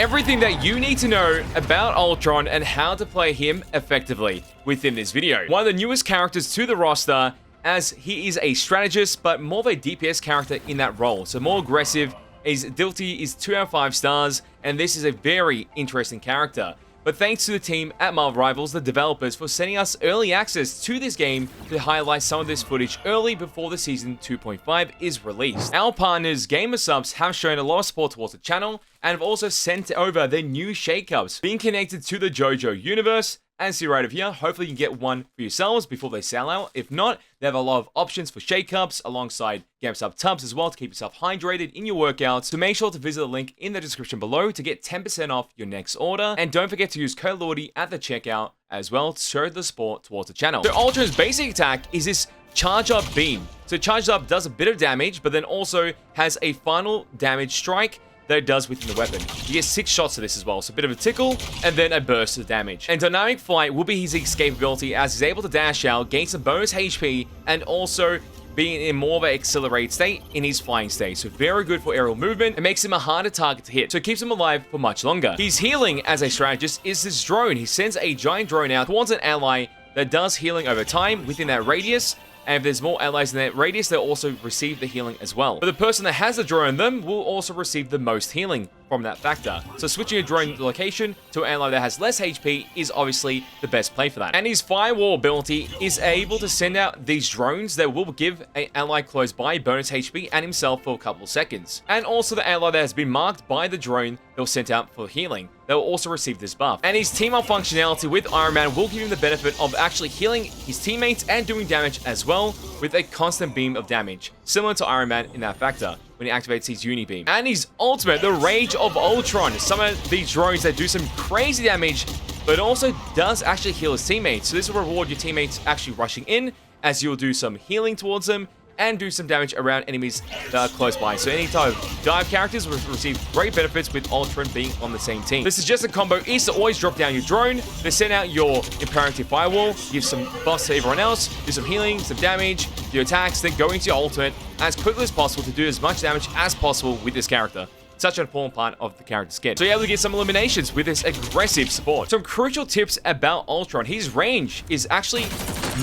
everything that you need to know about Ultron and how to play him effectively within this video. One of the newest characters to the roster, as he is a strategist, but more of a DPS character in that role. So more aggressive. His ability is 2 out of 5 stars, and this is a very interesting character. But thanks to the team at Marvel Rivals, the developers, for sending us early access to this game to highlight some of this footage early before the Season 2.5 is released. Our partners, Gamersupps, have shown a lot of support towards the channel, and have also sent over their new shake-ups, being connected to the JoJo universe. And see right over here, hopefully you can get one for yourselves before they sell out. If not, they have a lot of options for shake-ups alongside Gamersupps tubs as well to keep yourself hydrated in your workouts. So make sure to visit the link in the description below to get 10% off your next order. And don't forget to use code Lordy at the checkout as well to show the support towards the channel. So Ultron's basic attack is this charge up beam. So charge up does a bit of damage, but then also has a final damage strike that it does within the weapon. You get 6 shots of this as well, so a bit of a tickle, and then a burst of damage. And Dynamic Flight will be his escape ability, as he's able to dash out, gain some bonus HP, and also being in more of an accelerated state in his flying state. So very good for aerial movement. It makes him a harder target to hit, so it keeps him alive for much longer. His healing as a strategist is this drone. He sends a giant drone out towards an ally that does healing over time within that radius. And if there's more allies in that radius, they'll also receive the healing as well. But the person that has the drone on them will also receive the most healing from that factor. So switching a drone location to an ally that has less HP is obviously the best play for that. And his firewall ability is able to send out these drones that will give an ally close by bonus HP and himself for a couple of seconds. And also the ally that has been marked by the drone they'll send out for healing, they'll also receive this buff. And his team up functionality with Iron Man will give him the benefit of actually healing his teammates and doing damage as well with a constant beam of damage, similar to Iron Man in that factor when he activates his uni beam. And his ultimate, the Rage of Ultron, some of these drones that do some crazy damage, but also does actually heal his teammates. So this will reward your teammates actually rushing in, as you'll do some healing towards them and do some damage around enemies that are close by. So any type of dive characters will receive great benefits with Ultron being on the same team. This is just a combo is to always drop down your drone, then send out your imperative firewall, give some buffs to everyone else, do some healing, some damage, do attacks, then go into your ultimate as quickly as possible to do as much damage as possible with this character. Such an important part of the character's skin. So you're able to get some eliminations with this aggressive support. Some crucial tips about Ultron. His range is actually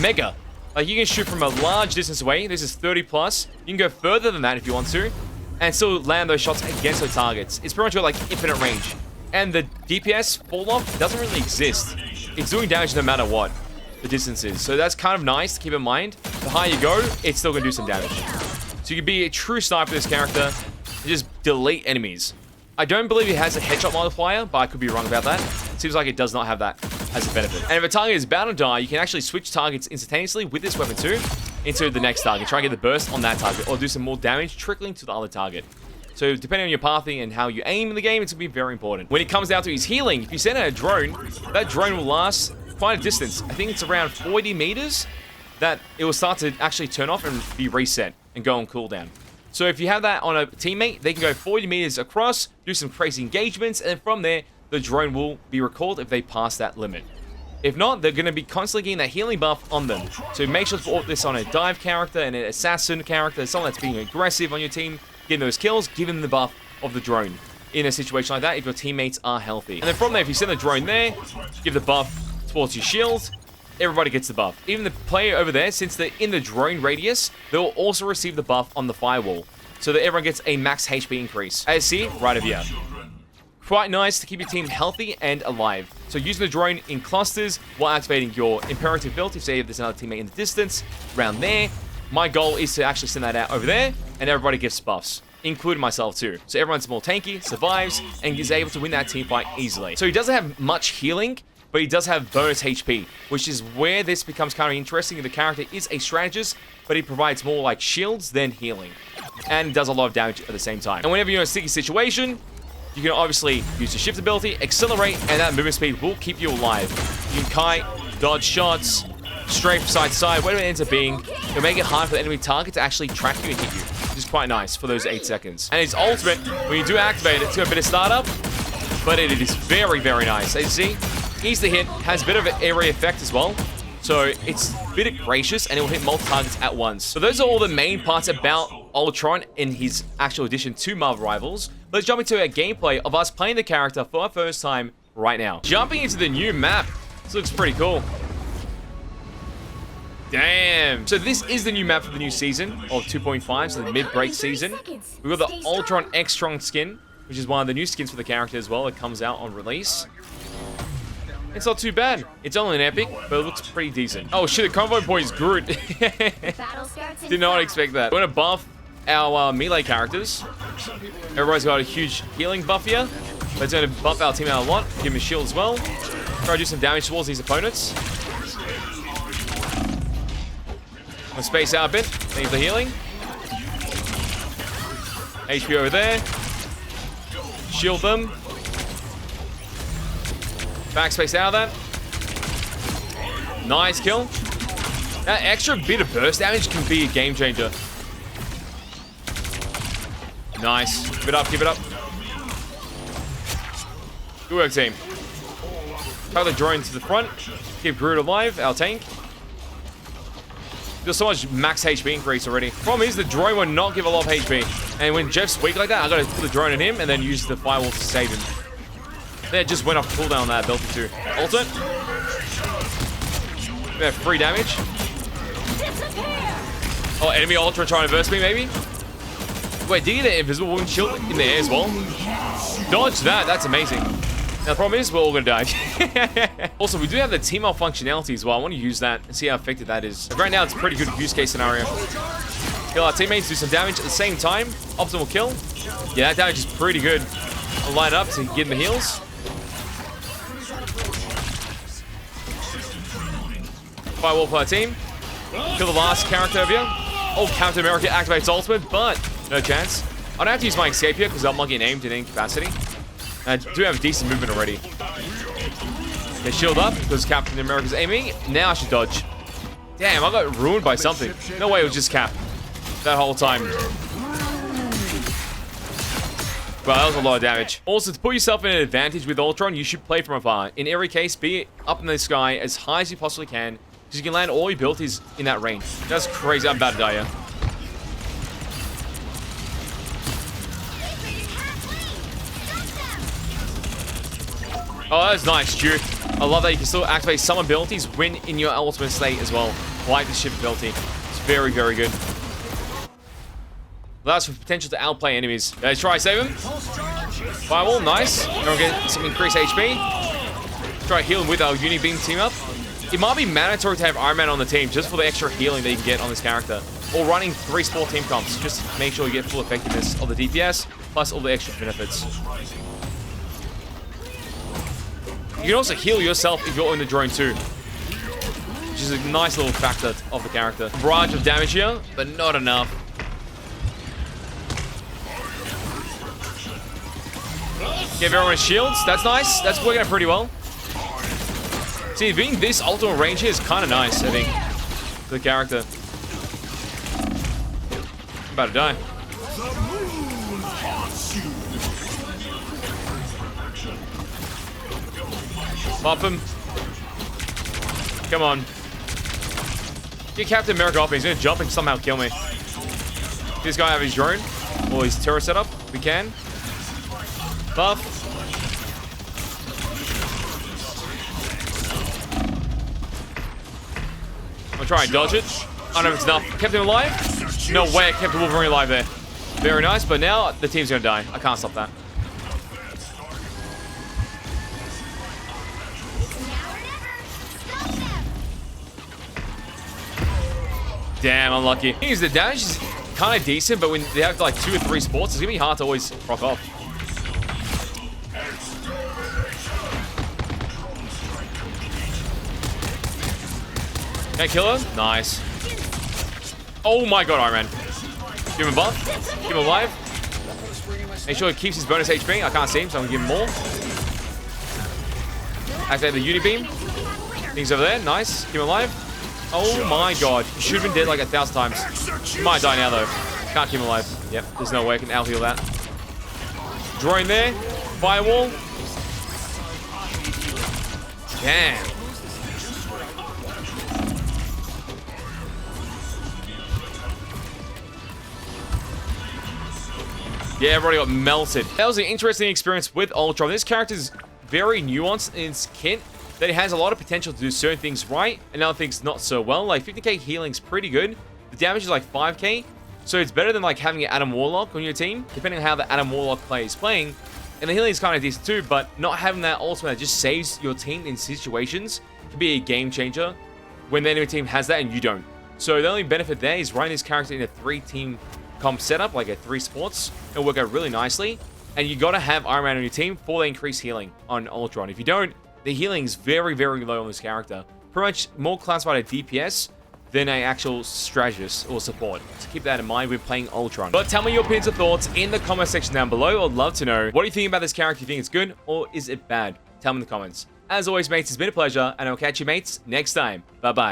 mega. Like, you can shoot from a large distance away. This is 30 plus. You can go further than that if you want to, and still land those shots against those targets. It's pretty much got, like, infinite range. And the DPS fall-off doesn't really exist. It's doing damage no matter what the distance is. So that's kind of nice to keep in mind. The higher you go, it's still going to do some damage. So you can be a true sniper with this character and just delete enemies. I don't believe it has a headshot multiplier, but I could be wrong about that. It seems like it does not have that as a benefit. And if a target is about to die, you can actually switch targets instantaneously with this weapon too into the next target. Try and get the burst on that target or do some more damage trickling to the other target. So depending on your pathing and how you aim in the game, it's going to be very important. When it comes down to his healing, if you send out a drone, that drone will last quite a distance. I think it's around 40 meters that it will start to actually turn off and be reset and go on cooldown. So if you have that on a teammate, they can go 40 meters across, do some crazy engagements, and then from there, the drone will be recalled if they pass that limit. If not, they're going to be constantly getting that healing buff on them. So make sure to put this on a dive character and an assassin character, someone that's being aggressive on your team, getting those kills, give them the buff of the drone in a situation like that if your teammates are healthy. And then from there, if you send the drone there, give the buff towards your shield, everybody gets the buff. Even the player over there, since they're in the drone radius, they'll also receive the buff on the firewall, so that everyone gets a max HP increase. As you see, right over here. Quite nice to keep your team healthy and alive. So using the drone in clusters while activating your imperative ability, say if there's another teammate in the distance, around there. My goal is to actually send that out over there, and everybody gets buffs, including myself too. So everyone's more tanky, survives, and is able to win that team fight easily. So he doesn't have much healing, but he does have bonus HP, which is where this becomes kind of interesting. The character is a strategist, but he provides more like shields than healing, and does a lot of damage at the same time. And whenever you're in a sticky situation, you can obviously use the shift ability, accelerate, and that movement speed will keep you alive. You can kite, dodge shots, strafe side to side, whatever it ends up being. It'll make it hard for the enemy target to actually track you and hit you, which is quite nice for those 8 seconds. And his ultimate, when you do activate it, it's got a bit of startup, but it is very, very nice. As you see, easy to hit, has a bit of an area effect as well. So it's a bit gracious, and it will hit multiple targets at once. So those are all the main parts about Ultron in his actual addition to Marvel Rivals. Let's jump into a gameplay of us playing the character for our first time right now. Jumping into the new map. This looks pretty cool. Damn. So this is the new map for the new season of 2.5, so the mid-break season. We've got the Ultron X-Strong skin, which is one of the new skins for the character as well. It comes out on release. It's not too bad. It's only an epic, but it looks pretty decent. Oh shit, the convoy boy is Groot. Did not expect that. We're gonna buff our melee characters. Everybody's got a huge healing buff here. But it's gonna buff our team out a lot. Give him a shield as well. Try to do some damage towards these opponents. I'll space out a bit. Thank you for healing. HP over there. Shield them. Backspace out of that. Nice kill. That extra bit of burst damage can be a game changer. Nice. Keep it up, keep it up. Good work, team. Power the drone to the front. Keep Groot alive, our tank. There's so much max HP increase already. Problem is, the drone will not give a lot of HP. And when Jeff's weak like that, I gotta put the drone on him and then use the firewall to save him. That just went off cooldown on that ability too. Ult it. We have free damage. Oh, enemy Ultra trying to burst me, maybe? Wait, did he get an invisible wound shield in the air as well? Dodge that, that's amazing. Now the problem is, we're all gonna die. Also, we do have the team up functionality as well. I want to use that and see how effective that is. Right now, it's a pretty good use case scenario. Kill our teammates, do some damage at the same time. Optimal kill. Yeah, that damage is pretty good. I'll line up to get in the heals. Firewall for our team. Kill the last character over here. Oh, Captain America activates ultimate, but no chance. I don't have to use my escape here because I'm not getting aimed in any capacity. I do have decent movement already. They shield up because Captain America's aiming. Now I should dodge. Damn, I got ruined by something. No way it was just Cap that whole time. Well, that was a lot of damage. Also, to put yourself in an advantage with Ultron, you should play from afar. In every case, be up in the sky as high as you possibly can, because you can land all your abilities in that range. That's crazy. I'm about to die here. Oh, that's nice, Stu. I love that you can still activate some abilities when in your ultimate state as well. Like the shift ability. It's very, very good. Allows for potential to outplay enemies. Let's try save him. Firewall, nice. Now we'll get some increased HP. Try heal him with our Unibeam team up. It might be mandatory to have Iron Man on the team just for the extra healing that you can get on this character. Or running 3 sport team comps. Just to make sure you get full effectiveness of the DPS, plus all the extra benefits. You can also heal yourself if you're in the drone too. Which is a nice little factor of the character. Barrage of damage here, but not enough. Give everyone shields. That's nice. That's working out pretty well. See, being this ultimate range here is kind of nice, I think, for the character. I'm about to die. Pop him. Come on. Get Captain America off me. He's gonna jump and somehow kill me. Get this guy have his drone or his turret setup. We can. Buff. I'll try and dodge it. I don't know if it's enough. Kept him alive? No way I kept the Wolverine alive there. Very nice, but now the team's gonna die. I can't stop that. Damn, unlucky. The thing is, the damage is kind of decent, but when they have like 2 or 3 sports, it's gonna be hard to always proc off. Can I kill her? Nice. Oh my god, Iron Man. Give him a buff. Keep him alive. Make sure he keeps his bonus HP. I can't see him, so I'm gonna give him more. Activate the Unibeam. Things over there. Nice. Keep him alive. Oh my god. He should have been dead like 1,000 times. He might die now though. Can't keep him alive. Yep. There's no way I can out-heal that. Drone there. Firewall. Damn. Yeah, everybody got melted. That was an interesting experience with Ultron. This character is very nuanced in its kit, that it has a lot of potential to do certain things right and other things not so well. Like 50k healing's pretty good. The damage is like 5k, so it's better than like having an Adam Warlock on your team, depending on how the Adam Warlock player is playing. And the healing is kind of decent too, but not having that ultimate that just saves your team in situations can be a game changer when the enemy team has that and you don't. So the only benefit there is running this character in a 3-team comp setup, like a 3 sports. It'll work out really nicely. And you got to have Iron Man on your team for the increased healing on Ultron. If you don't, the healing is very, very low on this character. Pretty much more classified as DPS than an actual strategist or support. So keep that in mind when playing Ultron. But tell me your opinions and thoughts in the comment section down below. I'd love to know. What do you think about this character? Do you think it's good or is it bad? Tell me in the comments. As always, mates, it's been a pleasure, and I'll catch you, mates, next time. Bye-bye.